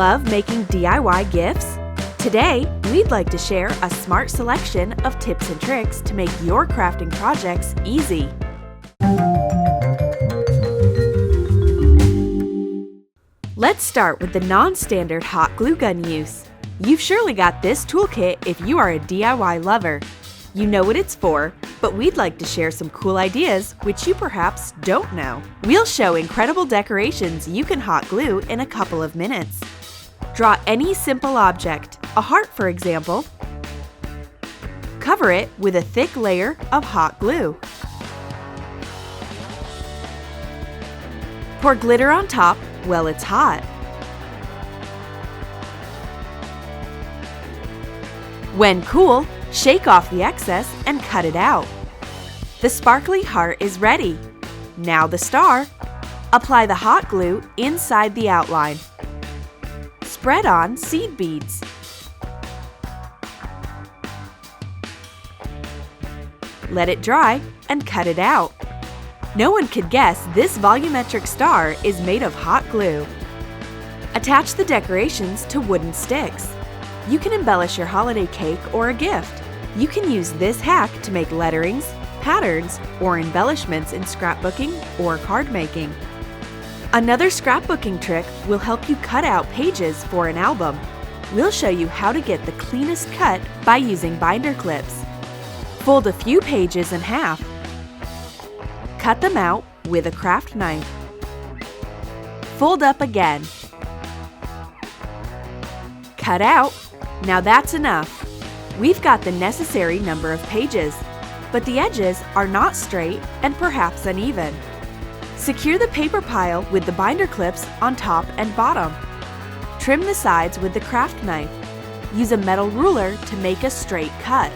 Love making DIY gifts? Today, we'd like to share a smart selection of tips and tricks to make your crafting projects easy. Let's start with the non-standard hot glue gun use. You've surely got this toolkit if you are a DIY lover. You know what it's for, but we'd like to share some cool ideas which you perhaps don't know. We'll show incredible decorations you can hot glue in a couple of minutes. Draw any simple object, a heart for example. Cover it with a thick layer of hot glue. Pour glitter on top while it's hot. When cool, shake off the excess and cut it out. The sparkly heart is ready. Now the star. Apply the hot glue inside the outline. Spread on seed beads. Let it dry and cut it out. No one could guess this volumetric star is made of hot glue. Attach the decorations to wooden sticks. You can embellish your holiday cake or a gift. You can use this hack to make letterings, patterns, or embellishments in scrapbooking or card making. Another scrapbooking trick will help you cut out pages for an album. We'll show you how to get the cleanest cut by using binder clips. Fold a few pages in half. Cut them out with a craft knife. Fold up again. Cut out. Now that's enough. We've got the necessary number of pages, but the edges are not straight and perhaps uneven. Secure the paper pile with the binder clips on top and bottom. Trim the sides with the craft knife. Use a metal ruler to make a straight cut.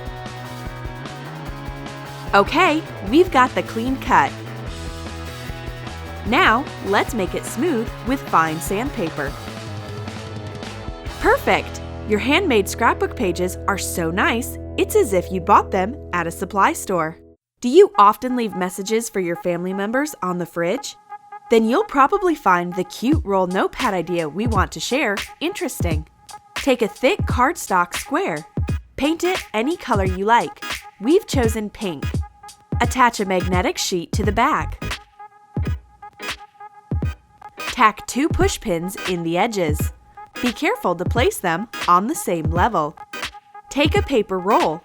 Okay, we've got the clean cut. Now, let's make it smooth with fine sandpaper. Perfect! Your handmade scrapbook pages are so nice, it's as if you bought them at a supply store. Do you often leave messages for your family members on the fridge? Then you'll probably find the cute roll notepad idea we want to share interesting. Take a thick cardstock square. Paint it any color you like. We've chosen pink. Attach a magnetic sheet to the back. Tack 2 pushpins in the edges. Be careful to place them on the same level. Take a paper roll.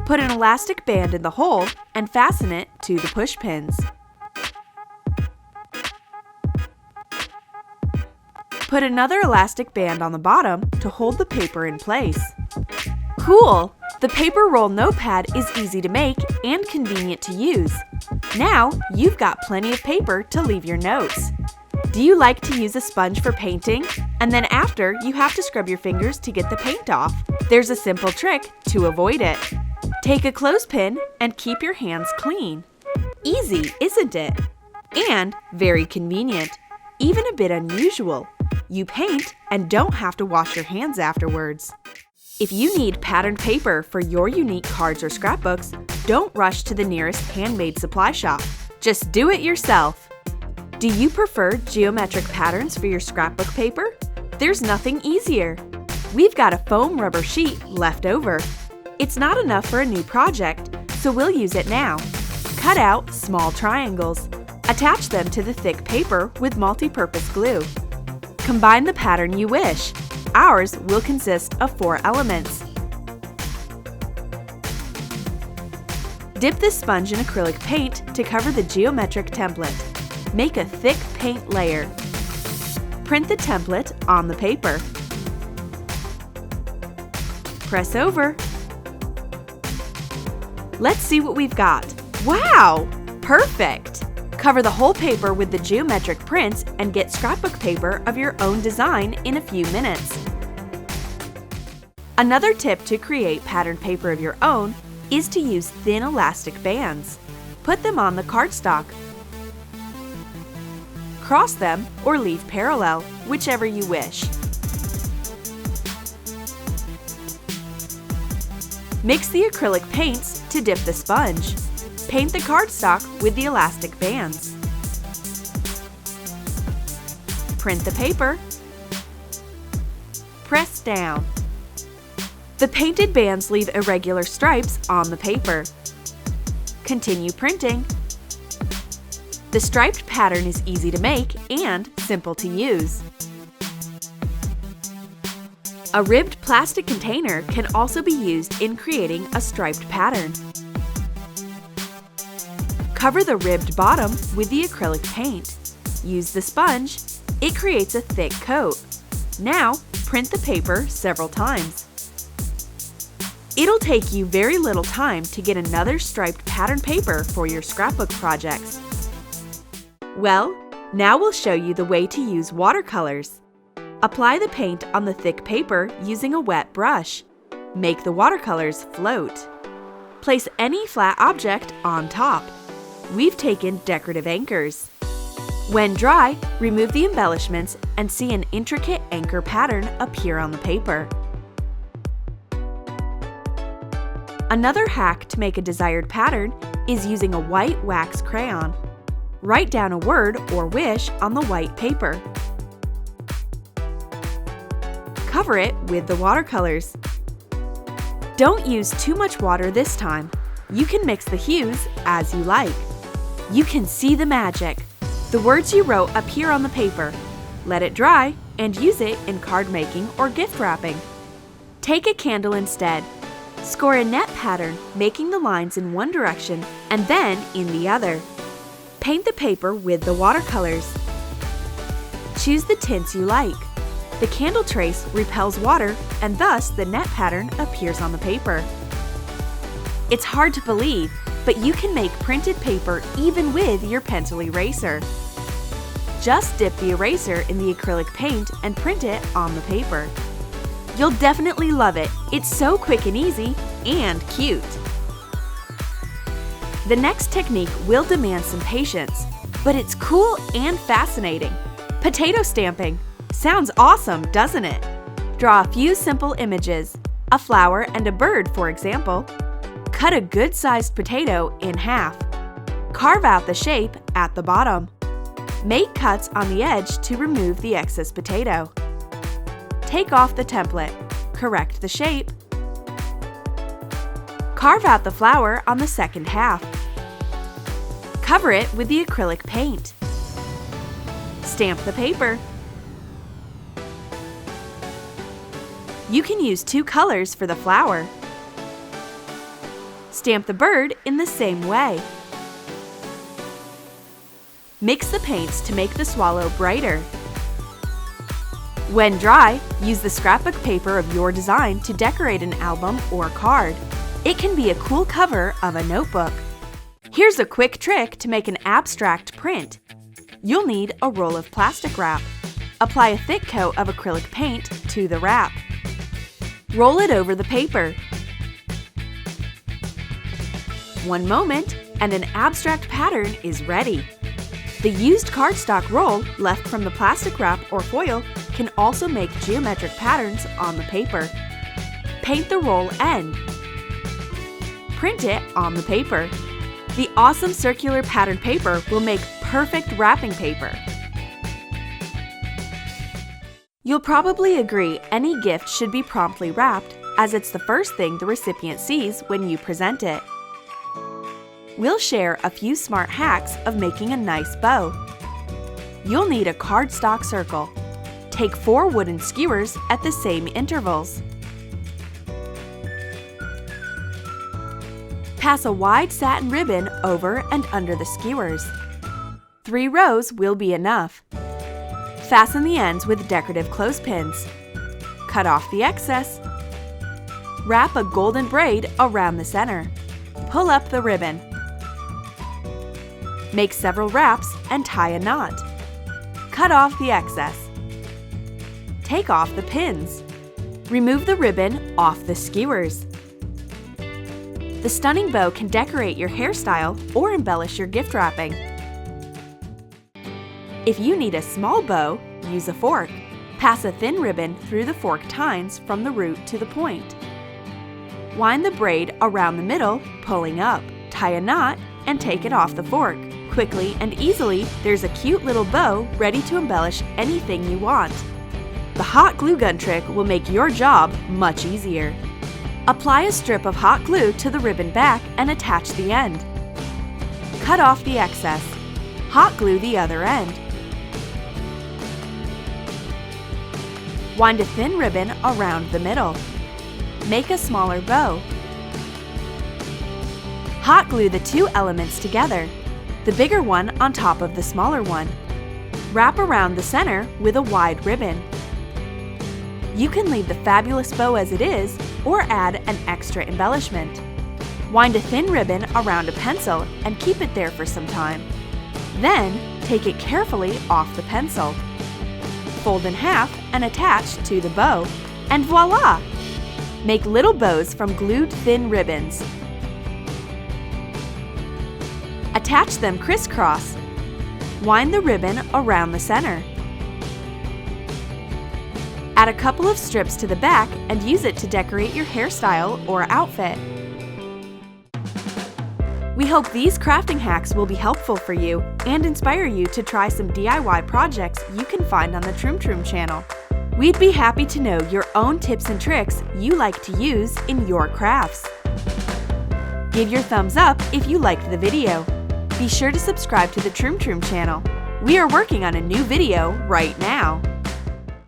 Put an elastic band in the hole and fasten it to the pushpins. Put another elastic band on the bottom to hold the paper in place. Cool! The paper roll notepad is easy to make and convenient to use. Now you've got plenty of paper to leave your notes. Do you like to use a sponge for painting? And then after, you have to scrub your fingers to get the paint off. There's a simple trick to avoid it. Take a clothespin and keep your hands clean. Easy, isn't it? And very convenient. Even a bit unusual. You paint and don't have to wash your hands afterwards. If you need patterned paper for your unique cards or scrapbooks, don't rush to the nearest handmade supply shop. Just do it yourself. Do you prefer geometric patterns for your scrapbook paper? There's nothing easier. We've got a foam rubber sheet left over. It's not enough for a new project, so we'll use it now. Cut out small triangles. Attach them to the thick paper with multi-purpose glue. Combine the pattern you wish. Ours will consist of 4 elements. Dip the sponge in acrylic paint to cover the geometric template. Make a thick paint layer. Print the template on the paper. Press over. Let's see what we've got. Wow! Perfect! Cover the whole paper with the geometric prints and get scrapbook paper of your own design in a few minutes. Another tip to create patterned paper of your own is to use thin elastic bands. Put them on the cardstock. Cross them or leave parallel, whichever you wish. Mix the acrylic paints to dip the sponge. Paint the cardstock with the elastic bands. Print the paper. down. The painted bands leave irregular stripes on the paper. Continue printing. The striped pattern is easy to make and simple to use. A ribbed plastic container can also be used in creating a striped pattern. Cover the ribbed bottom with the acrylic paint. Use the sponge. It creates a thick coat. Now, print the paper several times. It'll take you very little time to get another striped pattern paper for your scrapbook projects. Well, now we'll show you the way to use watercolors. Apply the paint on the thick paper using a wet brush. Make the watercolors float. Place any flat object on top. We've taken decorative anchors. When dry, remove the embellishments and see an intricate anchor pattern appear on the paper. Another hack to make a desired pattern is using a white wax crayon. Write down a word or wish on the white paper. Cover it with the watercolors. Don't use too much water this time. You can mix the hues as you like. You can see the magic. The words you wrote appear on the paper. Let it dry and use it in card making or gift wrapping. Take a candle instead. Score a net pattern, making the lines in one direction and then in the other. Paint the paper with the watercolors. Choose the tints you like. The candle trace repels water and thus the net pattern appears on the paper. It's hard to believe, but you can make printed paper even with your pencil eraser. Just dip the eraser in the acrylic paint and print it on the paper. You'll definitely love it. It's so quick and easy and cute. The next technique will demand some patience, but it's cool and fascinating. Potato stamping. Sounds awesome, doesn't it? Draw a few simple images, a flower and a bird, for example. Cut a good-sized potato in half. Carve out the shape at the bottom. Make cuts on the edge to remove the excess potato. Take off the template. Correct the shape. Carve out the flower on the second half. Cover it with the acrylic paint. Stamp the paper. You can use two colors for the flower. Stamp the bird in the same way. Mix the paints to make the swallow brighter. When dry, use the scrapbook paper of your design to decorate an album or card. It can be a cool cover of a notebook. Here's a quick trick to make an abstract print. You'll need a roll of plastic wrap. Apply a thick coat of acrylic paint to the wrap. Roll it over the paper. One moment, and an abstract pattern is ready. The used cardstock roll left from the plastic wrap or foil can also make geometric patterns on the paper. Paint the roll end. Print it on the paper. The awesome circular pattern paper will make perfect wrapping paper. You'll probably agree any gift should be promptly wrapped, as it's the first thing the recipient sees when you present it. We'll share a few smart hacks of making a nice bow. You'll need a cardstock circle. Take 4 wooden skewers at the same intervals. Pass a wide satin ribbon over and under the skewers. 3 rows will be enough. Fasten the ends with decorative clothespins. Cut off the excess. Wrap a golden braid around the center. Pull up the ribbon. Make several wraps and tie a knot. Cut off the excess. Take off the pins. Remove the ribbon off the skewers. The stunning bow can decorate your hairstyle or embellish your gift wrapping. If you need a small bow, use a fork. Pass a thin ribbon through the fork tines from the root to the point. Wind the braid around the middle, pulling up. Tie a knot and take it off the fork. Quickly and easily, there's a cute little bow ready to embellish anything you want. The hot glue gun trick will make your job much easier. Apply a strip of hot glue to the ribbon back and attach the end. Cut off the excess. Hot glue the other end. Wind a thin ribbon around the middle. Make a smaller bow. Hot glue the two elements together, the bigger one on top of the smaller one. Wrap around the center with a wide ribbon. You can leave the fabulous bow as it is or add an extra embellishment. Wind a thin ribbon around a pencil and keep it there for some time. Then, take it carefully off the pencil. Fold in half and attach to the bow, and voila! Make little bows from glued thin ribbons. Attach them crisscross. Wind the ribbon around the center. Add a couple of strips to the back and use it to decorate your hairstyle or outfit. We hope these crafting hacks will be helpful for you and inspire you to try some DIY projects you can find on the Troom Troom channel. We'd be happy to know your own tips and tricks you like to use in your crafts. Give your thumbs up if you liked the video. Be sure to subscribe to the Troom Troom channel. We are working on a new video right now.